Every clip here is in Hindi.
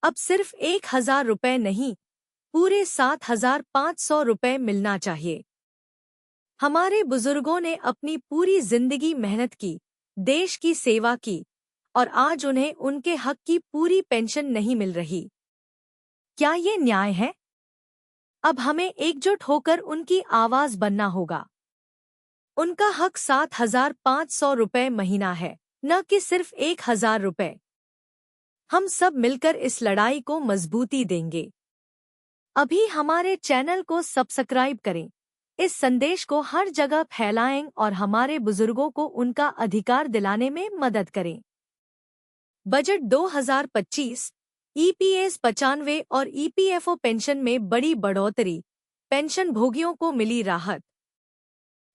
अब सिर्फ 1,000 रुपए नहीं, पूरे 7,500 रुपए मिलना चाहिए। हमारे बुजुर्गों ने अपनी पूरी जिंदगी मेहनत की, देश की सेवा की, और आज उन्हें उनके हक की पूरी पेंशन नहीं मिल रही। क्या ये न्याय है? अब हमें एकजुट होकर उनकी आवाज बनना होगा। उनका हक 7,500 रुपए महीना है, न कि सिर्फ 1,000 रुपए। हम सब मिलकर इस लड़ाई को मजबूती देंगे। अभी हमारे चैनल को सब्सक्राइब करें, इस संदेश को हर जगह फैलाएं और हमारे बुजुर्गों को उनका अधिकार दिलाने में मदद करें। बजट 2025, ईपीएस 95 और ईपीएफओ पेंशन में बड़ी बढ़ोतरी, पेंशन भोगियों को मिली राहत।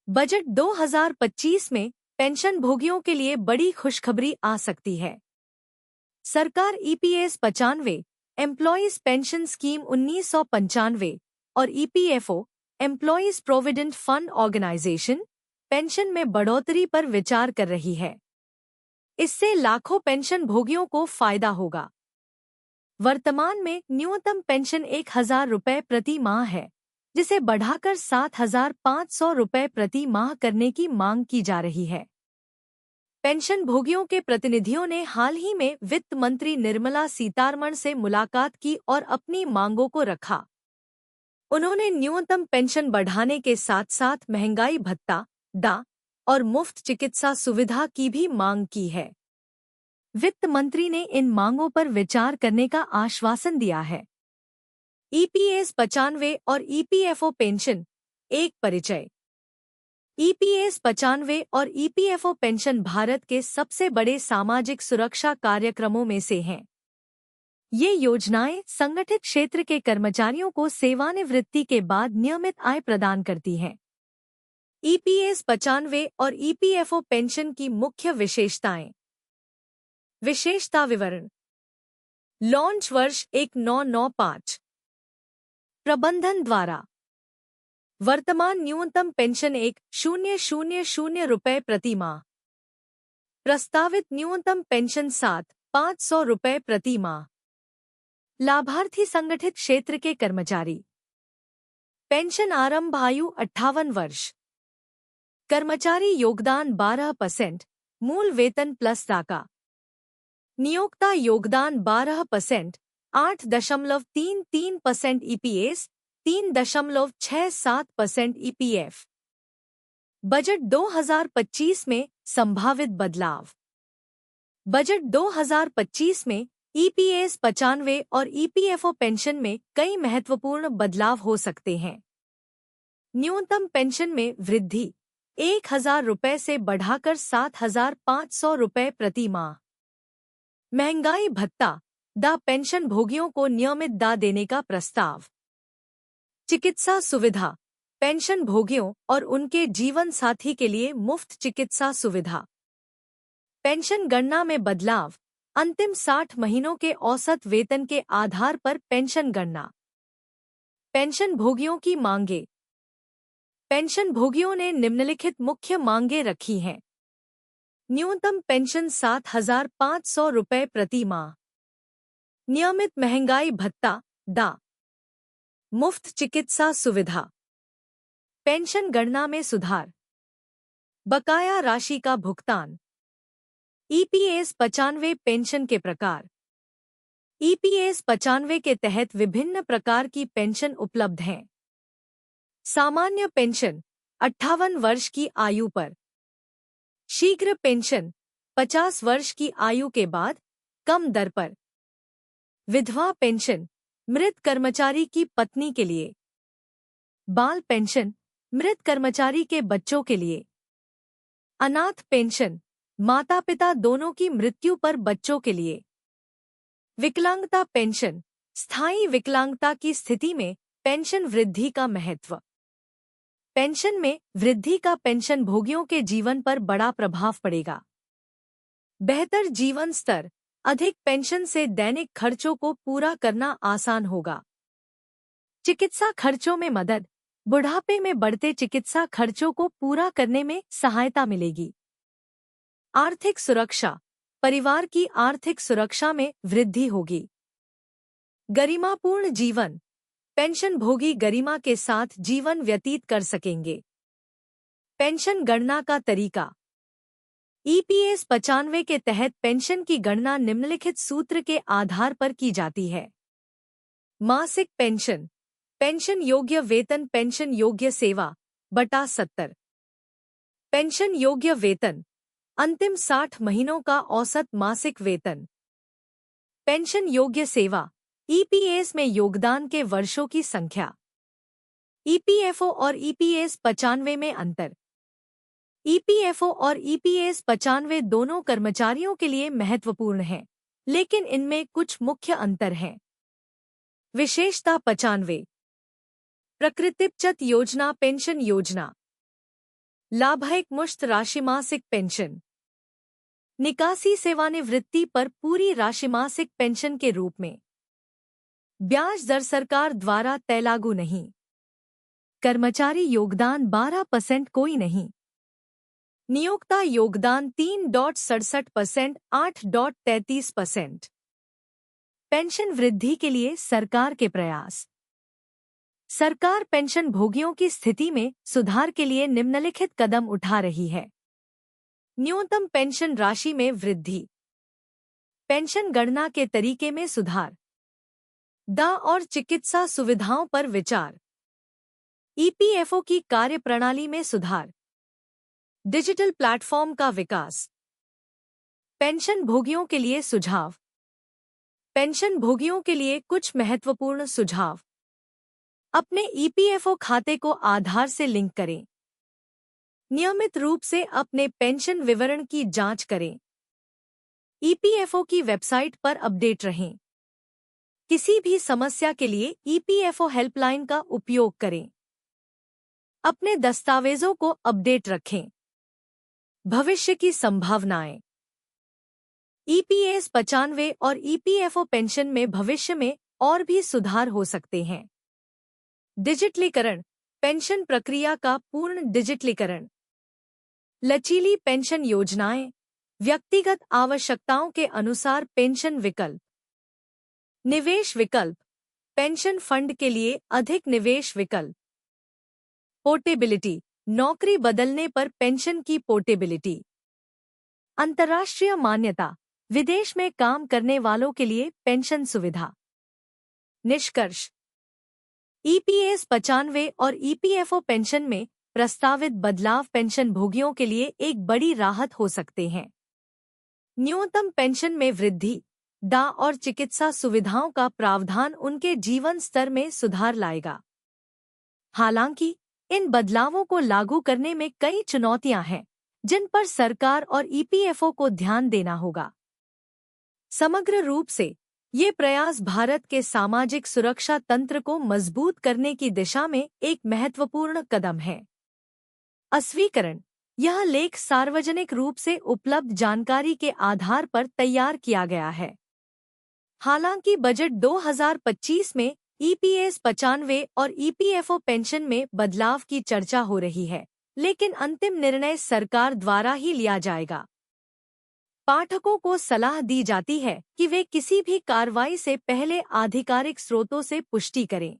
बजट 2025 में पेंशन भोगियों के लिए बड़ी खुशखबरी आ सकती है। सरकार ईपीएस 95, एम्प्लॉयज पेंशन स्कीम 1995 और EPFO, employees provident fund organisation, pension में बढ़ोतरी पर विचार कर रही है। इससे लाखों पेंशन भोगियों को फायदा होगा। वर्तमान में न्यूनतम पेंशन 1,000 रुपए प्रति माह है, जिसे बढ़ाकर 7,500 रुपए प्रति माह करने की मांग की जा रही है। पेंशन भोगियों के प्रतिनिधियों ने हाल ही में वित्त मंत्री निर्मला सीतारमण से मुलाकात की और अपनी मांगों को रखा। उन्होंने न्यूनतम पेंशन बढ़ाने के साथ साथ महंगाई भत्ता, डा और मुफ्त चिकित्सा सुविधा की भी मांग की है। वित्त मंत्री ने इन मांगों पर विचार करने का आश्वासन दिया है। ईपीएस 95 और ईपीएफओ पेंशन, एक परिचय। ईपीएस 95 और ईपीएफओ पेंशन भारत के सबसे बड़े सामाजिक सुरक्षा कार्यक्रमों में से हैं। ये योजनाएं संगठित क्षेत्र के कर्मचारियों को सेवानिवृत्ति के बाद नियमित आय प्रदान करती हैं। ईपीएस 95 और ईपीएफओ पेंशन की मुख्य विशेषताएं। विशेषता विवरण। लॉन्च वर्ष 1995। प्रबंधन द्वारा। वर्तमान न्यूनतम पेंशन 1,000 रुपए प्रति माह। प्रस्तावित न्यूनतम पेंशन 7,500 रुपए प्रति माह। लाभार्थी संगठित क्षेत्र के कर्मचारी। पेंशन आरंभ आयु 58 वर्ष। कर्मचारी योगदान 12%, मूल वेतन प्लस डाका। नियोक्ता योगदान 12%, 8.33% ईपीएस, 3.67% ईपीएफ। बजट 2025 में संभावित बदलाव। बजट 2025 में ईपीएस 95 और ईपीएफओ पेंशन में कई महत्वपूर्ण बदलाव हो सकते हैं। न्यूनतम पेंशन में वृद्धि, 1,000 रुपए से बढ़ाकर 7,500 रुपए प्रति माह। महंगाई भत्ता, डा पेंशन भोगियों को नियमित डा देने का प्रस्ताव। चिकित्सा सुविधा, पेंशन भोगियों और उनके जीवन साथी के लिए मुफ्त चिकित्सा सुविधा। पेंशन गणना में बदलाव, अंतिम 60 महीनों के औसत वेतन के आधार पर पेंशन गणना। पेंशन भोगियों की मांगे। पेंशन भोगियों ने निम्नलिखित मुख्य मांगे रखी हैं। न्यूनतम पेंशन 7,500 रुपए प्रति माह। नियमित महंगाई भत्ता, डा। मुफ्त चिकित्सा सुविधा। पेंशन गणना में सुधार। बकाया राशि का भुगतान। ईपीएस 95 पेंशन के प्रकार। ईपीएस 95 के तहत विभिन्न प्रकार की पेंशन उपलब्ध हैं। सामान्य पेंशन, 58 वर्ष की आयु पर। शीघ्र पेंशन, 50 वर्ष की आयु के बाद, कम दर पर। विधवा पेंशन, मृत कर्मचारी की पत्नी के लिए। बाल पेंशन, मृत कर्मचारी के बच्चों के लिए। अनाथ पेंशन, माता पिता दोनों की मृत्यु पर बच्चों के लिए। विकलांगता पेंशन, स्थायी विकलांगता की स्थिति में पेंशन वृद्धि का महत्व। पेंशन में वृद्धि का पेंशन भोगियों के जीवन पर बड़ा प्रभाव पड़ेगा। बेहतर जीवन स्तर, अधिक पेंशन से दैनिक खर्चों को पूरा करना आसान होगा। चिकित्सा खर्चों में मदद, बुढ़ापे में बढ़ते चिकित्सा खर्चों को पूरा करने में सहायता मिलेगी। आर्थिक सुरक्षा, परिवार की आर्थिक सुरक्षा में वृद्धि होगी। गरिमापूर्ण जीवन। पेंशनभोगी गरिमा के साथ जीवन व्यतीत कर सकेंगे। पेंशन गणना का तरीका। ईपीएस 95 के तहत पेंशन की गणना निम्नलिखित सूत्र के आधार पर की जाती है। मासिक पेंशन, पेंशन योग्य वेतन, पेंशन योग्य सेवा बटा 70। पेंशन योग्य वेतन, अंतिम 60 महीनों का औसत मासिक वेतन। पेंशन योग्य सेवा, ईपीएस में योगदान के वर्षों की संख्या। ईपीएफओ और ईपीएस 95 में अंतर। ईपीएफओ और ईपीएस 95 दोनों कर्मचारियों के लिए महत्वपूर्ण हैं, लेकिन इनमें कुछ मुख्य अंतर हैं। विशेषता 95। प्रकृतिबचत योजना, पेंशन योजना। लाभ एक मुश्त राशि मासिक पेंशन। निकासी सेवानिवृत्ति पर पूरी राशि मासिक पेंशन के रूप में। ब्याज दर सरकार द्वारा तय, लागू नहीं। कर्मचारी योगदान 12% कोई नहीं। नियोक्ता योगदान 3.67%, 8.33%। पेंशन वृद्धि के लिए सरकार के प्रयास। सरकार पेंशन भोगियों की स्थिति में सुधार के लिए निम्नलिखित कदम उठा रही है। न्यूनतम पेंशन राशि में वृद्धि। पेंशन गणना के तरीके में सुधार। दाह और चिकित्सा सुविधाओं पर विचार। ईपीएफओ की कार्यप्रणाली में सुधार। डिजिटल प्लेटफॉर्म का विकास। पेंशन भोगियों के लिए सुझाव। पेंशन भोगियों के लिए कुछ महत्वपूर्ण सुझाव। अपने ईपीएफओ खाते को आधार से लिंक करें। नियमित रूप से अपने पेंशन विवरण की जांच करें। ईपीएफओ की वेबसाइट पर अपडेट रहें। किसी भी समस्या के लिए ईपीएफओ हेल्पलाइन का उपयोग करें। अपने दस्तावेजों को अपडेट रखें। भविष्य की संभावनाएं। ईपीएस 95 और ईपीएफओ पेंशन में भविष्य में और भी सुधार हो सकते हैं। डिजिटलीकरण, पेंशन प्रक्रिया का पूर्ण डिजिटलीकरण। लचीली पेंशन योजनाएं, व्यक्तिगत आवश्यकताओं के अनुसार पेंशन विकल्प। निवेश विकल्प, पेंशन फंड के लिए अधिक निवेश विकल्प। पोर्टेबिलिटी, नौकरी बदलने पर पेंशन की पोर्टेबिलिटी। अंतर्राष्ट्रीय मान्यता, विदेश में काम करने वालों के लिए पेंशन सुविधा। निष्कर्ष। ईपीएस 95 और ईपीएफओ पेंशन में प्रस्तावित बदलाव पेंशन भोगियों के लिए एक बड़ी राहत हो सकते हैं। न्यूनतम पेंशन में वृद्धि, दाह और चिकित्सा सुविधाओं का प्रावधान उनके जीवन स्तर में सुधार लाएगा। हालांकि इन बदलावों को लागू करने में कई चुनौतियां हैं, जिन पर सरकार और ईपीएफओ को ध्यान देना होगा। समग्र रूप से ये प्रयास भारत के सामाजिक सुरक्षा तंत्र को मजबूत करने की दिशा में एक महत्वपूर्ण कदम है। अस्वीकरण, यह लेख सार्वजनिक रूप से उपलब्ध जानकारी के आधार पर तैयार किया गया है। हालांकि बजट 2025 में ईपीएस 95 और ईपीएफओ पेंशन में बदलाव की चर्चा हो रही है, लेकिन अंतिम निर्णय सरकार द्वारा ही लिया जाएगा। पाठकों को सलाह दी जाती है कि वे किसी भी कार्रवाई से पहले आधिकारिक स्रोतों से पुष्टि करें।